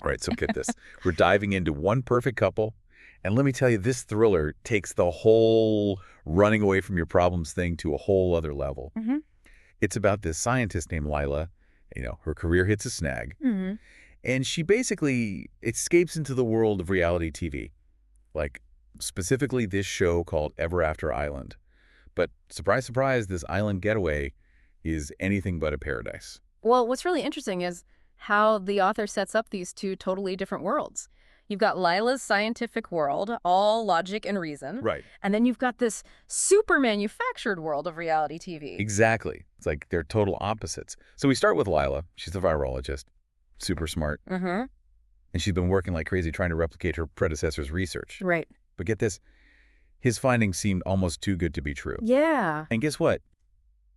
All right, so get this. We're diving into One Perfect Couple, and let me tell you, this thriller takes the whole running away from your problems thing to a whole other level. Mm-hmm. It's about this scientist named Lila. Her career hits a snag, Mm-hmm. and she basically escapes into the world of reality TV, like specifically this show called Ever After Island. But surprise, surprise, this island getaway is anything but a paradise. Well, what's really interesting is how the author sets up these two totally different worlds. You've got Lila's scientific world, all logic and reason, Right. and then you've got this super manufactured world of reality TV. Exactly. It's like they're total opposites. So we start with Lila. She's a virologist, super smart, Mm-hmm. and she's been working like crazy trying to replicate her predecessor's research. Right. But get this, his findings seemed almost too good to be true. Yeah. And guess what?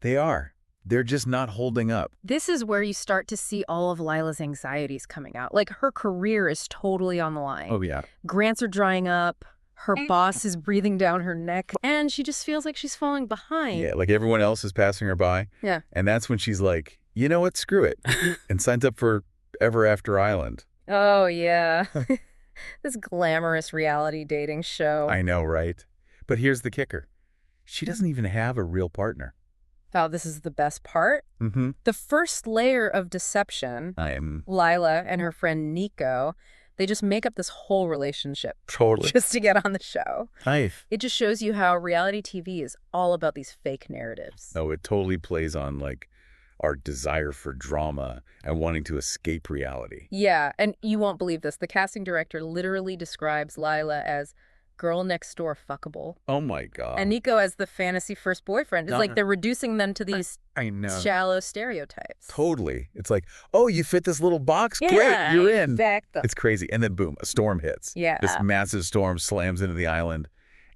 They are. They're just not holding up. This is where you start to see all of Lila's anxieties coming out. Like, her career is totally on the line. Oh, yeah. Grants are drying up, her boss is breathing down her neck, and she just feels like she's falling behind. Yeah, like everyone else is passing her by. Yeah. And that's when she's like, you know what, screw it, and signs up for Ever After Island. Oh, yeah. This glamorous reality dating show. I know, right? But here's the kicker. She doesn't even have a real partner. Oh, this is the best part. Mm-hmm. The first layer of deception, Lila and her friend Nico, they just make up this whole relationship Totally. just to get on the show. Nice. It just shows you how reality TV is all about these fake narratives. Oh, it totally plays on, like, our desire for drama and wanting to escape reality. Yeah, and you won't believe this. The casting director literally describes Lila as girl next door fuckable. Oh, my God. And Nico as the fantasy first boyfriend. It's like they're reducing them to these I know. shallow stereotypes. Totally. It's like, oh, you fit this little box? Yeah, Great, you're in. Exactly. It's crazy. And then, boom, a storm hits. Yeah. This massive storm slams into the island,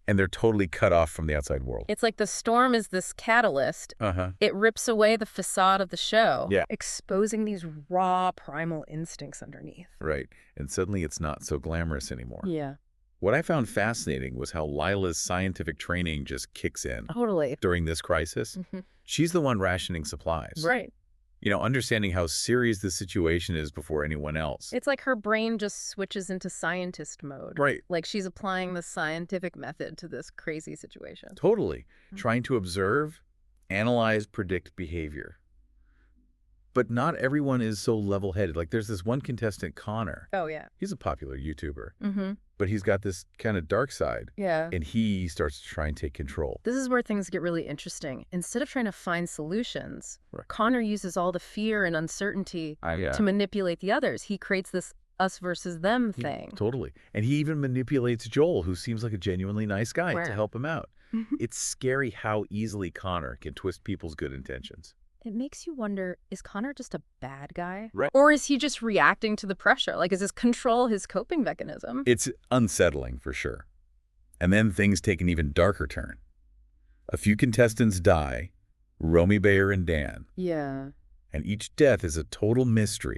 and they're totally cut off from the outside world. It's like the storm is this catalyst. Uh-huh. It rips away the facade of the show, Yeah. exposing these raw primal instincts underneath. Right. And suddenly it's not so glamorous anymore. Yeah, What I found fascinating was how Lila's scientific training just kicks in. totally. During this crisis, she's the one rationing supplies. Right. Understanding how serious the situation is before anyone else. It's like her brain just switches into scientist mode. Right. Like she's applying the scientific method to this crazy situation. Totally. Trying to observe, analyze, predict behavior. But not everyone is so level-headed. Like, there's this one contestant, Connor. Oh, yeah. He's a popular YouTuber. Mm-hmm. But he's got this kind of dark side. Yeah. And he starts to try and take control. This is where things get really interesting. Instead of trying to find solutions, Right. Connor uses all the fear and uncertainty to manipulate the others. He creates this us versus them thing. Totally. And he even manipulates Joel, who seems like a genuinely nice guy, Where? to help him out. It's scary how easily Connor can twist people's good intentions. It makes you wonder, is Connor just a bad guy? Right. Or is he just reacting to the pressure? Like, is his control his coping mechanism? It's unsettling, for sure. And then things take an even darker turn. A few contestants die, Romy, Bayer, and Dan. Yeah. And each death is a total mystery.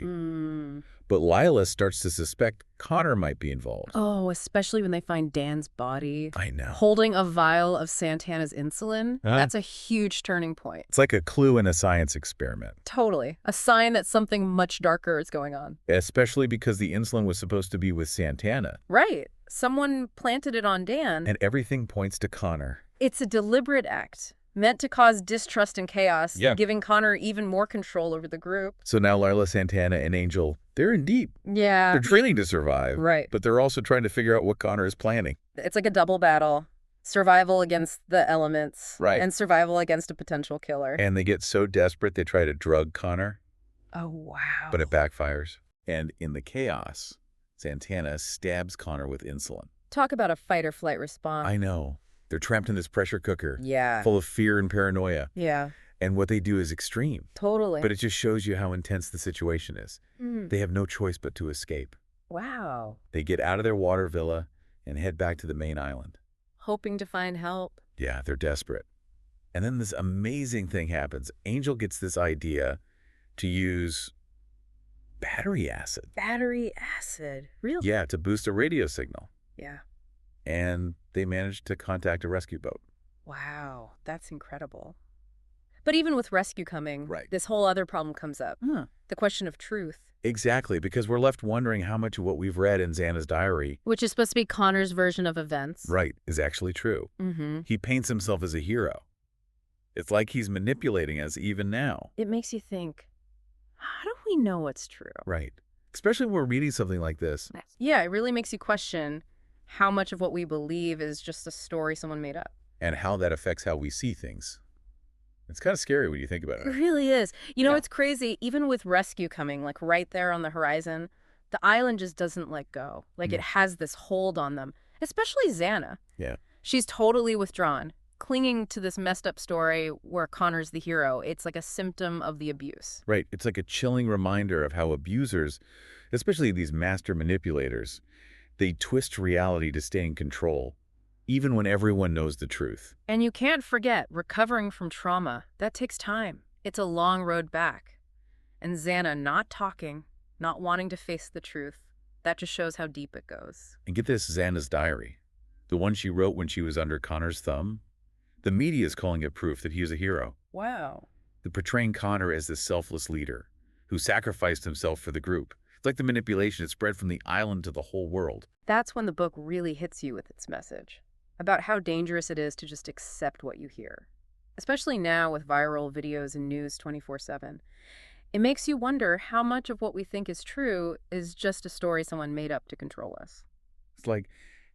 But Lila starts to suspect Connor might be involved. Oh, especially when they find Dan's body I know. holding a vial of Santana's insulin. That's a huge turning point. It's like a clue in a science experiment. Totally. A sign that something much darker is going on. Especially because the insulin was supposed to be with Santana. Right. Someone planted it on Dan. And everything points to Connor. It's a deliberate act, meant to cause distrust and chaos, Yeah. giving Connor even more control over the group. So now Lila, Santana, and Angel, they're in deep. Yeah. They're training to survive. Right. But they're also trying to figure out what Connor is planning. It's like a double battle. Survival against the elements. Right. And survival against a potential killer. And they get so desperate they try to drug Connor, Oh, wow. but it backfires. And in the chaos, Santana stabs Connor with insulin. Talk about a fight or flight response. I know. They're trapped in this pressure cooker, Yeah. full of fear and paranoia. Yeah. And what they do is extreme. Totally. But it just shows you how intense the situation is. They have no choice but to escape. Wow. They get out of their water villa and head back to the main island. Hoping to find help. Yeah, they're desperate. And then this amazing thing happens. Angel gets this idea to use battery acid. Battery acid. Really? Yeah, to boost a radio signal. Yeah. And they managed to contact a rescue boat. Wow. That's incredible. But even with rescue coming, Right. this whole other problem comes up. Huh. The question of truth. Exactly, because we're left wondering how much of what we've read in Xana's diary, Which is supposed to be Connor's version of events. right, is actually true. Mm-hmm. He paints himself as a hero. It's like he's manipulating us even now. It makes you think, how do we know what's true? Right. Especially when we're reading something like this. Yeah, it really makes you question how much of what we believe is just a story someone made up. And how that affects how we see things. It's kind of scary when you think about It it. really is. You know, Yeah. it's crazy. Even with rescue coming, like right there on the horizon, the island just doesn't let go. Like it has this hold on them, especially Xana. Yeah. She's totally withdrawn, clinging to this messed up story where Connor's the hero. It's like a symptom of the abuse. Right. It's like a chilling reminder of how abusers, especially these master manipulators, they twist reality to stay in control, even when everyone knows the truth. And you can't forget, recovering from trauma, that takes time. It's a long road back. And Xana not talking, not wanting to face the truth, that just shows how deep it goes. And get this, Xana's diary, the one she wrote when she was under Connor's thumb, the media is calling it proof that he is a hero. Wow. They're portraying Connor as this selfless leader who sacrificed himself for the group. It's like the manipulation had spread from the island to the whole world. That's when the book really hits you with its message about how dangerous it is to just accept what you hear. Especially now with viral videos and news 24/7. It makes you wonder how much of what we think is true is just a story someone made up to control us. It's like,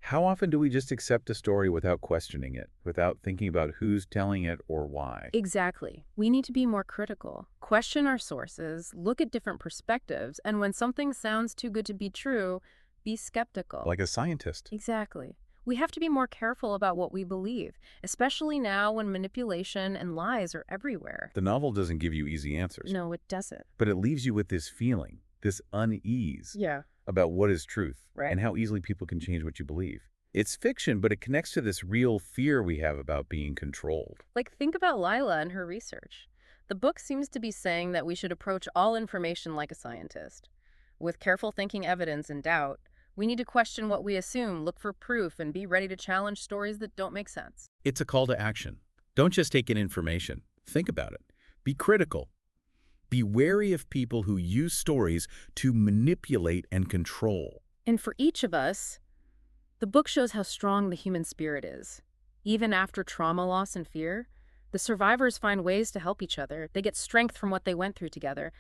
how often do we just accept a story without questioning it, without thinking about who's telling it or why? Exactly. We need to be more critical, question our sources, look at different perspectives, and when something sounds too good to be true, be skeptical. Like a scientist. Exactly. We have to be more careful about what we believe, especially now when manipulation and lies are everywhere. The novel doesn't give you easy answers, No, it doesn't. but it leaves you with this feeling, this unease Yeah. about what is truth Right. and how easily people can change what you believe. It's fiction, but it connects to this real fear we have about being controlled. Like, think about Lila and her research. The book seems to be saying that we should approach all information like a scientist. With careful thinking, evidence, and doubt, we need to question what we assume, look for proof, and be ready to challenge stories that don't make sense. It's a call to action. Don't just take in information. Think about it. Be critical. Be wary of people who use stories to manipulate and control. And for each of us, the book shows how strong the human spirit is. Even after trauma, loss, and fear, the survivors find ways to help each other. They get strength from what they went through together,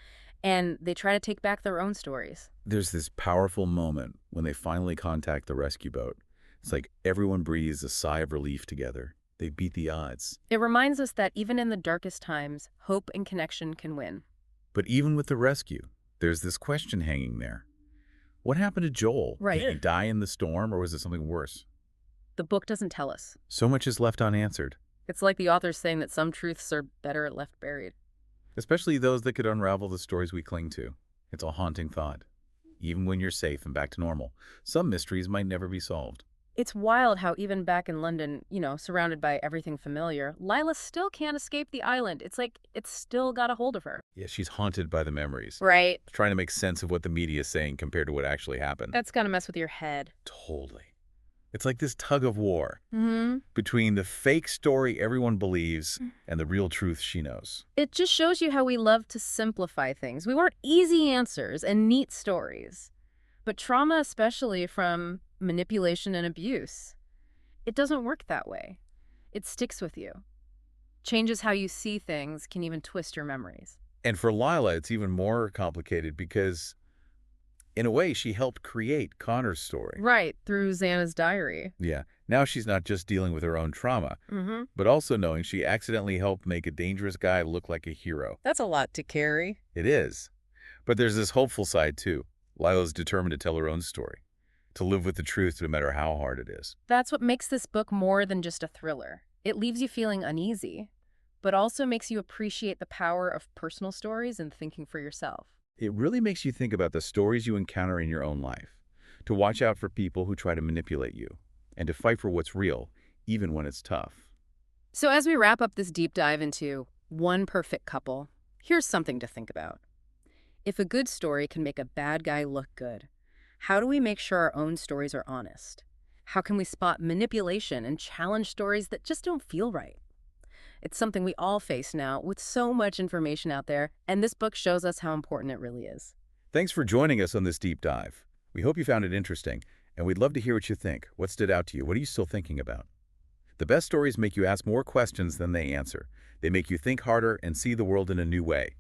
and they try to take back their own stories. There's this powerful moment when they finally contact the rescue boat. It's like everyone breathes a sigh of relief together. They beat the odds. It reminds us that even in the darkest times, hope and connection can win. But even with the rescue, there's this question hanging there. What happened to Joel? Right. Did he die in the storm, or was it something worse? The book doesn't tell us. So much is left unanswered, It's like the author's saying that some truths are better left buried. especially those that could unravel the stories we cling to. It's a haunting thought. Even when you're safe and back to normal, some mysteries might never be solved. It's wild how even back in London, surrounded by everything familiar, Lila still can't escape the island. It's like it's still got a hold of her. Yeah, she's haunted by the memories, Right. trying to make sense of what the media is saying compared to what actually happened. That's gonna mess with your head. Totally. It's like this tug of war Mm-hmm. between the fake story everyone believes and the real truth she knows. It just shows you how we love to simplify things. We want easy answers and neat stories. But trauma, especially from manipulation and abuse, it doesn't work that way. It sticks with you. Changes how you see things, can even twist your memories. And for Lila, it's even more complicated because, in a way, she helped create Connor's story. Right, through Xana's diary. Yeah. Now she's not just dealing with her own trauma, Mm-hmm. but also knowing she accidentally helped make a dangerous guy look like a hero. That's a lot to carry. It is. But there's this hopeful side, too. Lila's determined to tell her own story, to live with the truth no matter how hard it is. That's what makes this book more than just a thriller. It leaves you feeling uneasy, but also makes you appreciate the power of personal stories and thinking for yourself. It really makes you think about the stories you encounter in your own life, to watch out for people who try to manipulate you, and to fight for what's real, even when it's tough. So as we wrap up this deep dive into One Perfect Couple, here's something to think about. If a good story can make a bad guy look good, how do we make sure our own stories are honest? How can we spot manipulation and challenge stories that just don't feel right? It's something we all face now with so much information out there, and this book shows us how important it really is. Thanks for joining us on this deep dive. We hope you found it interesting, and we'd love to hear what you think. What stood out to you? What are you still thinking about? The best stories make you ask more questions than they answer. They make you think harder and see the world in a new way.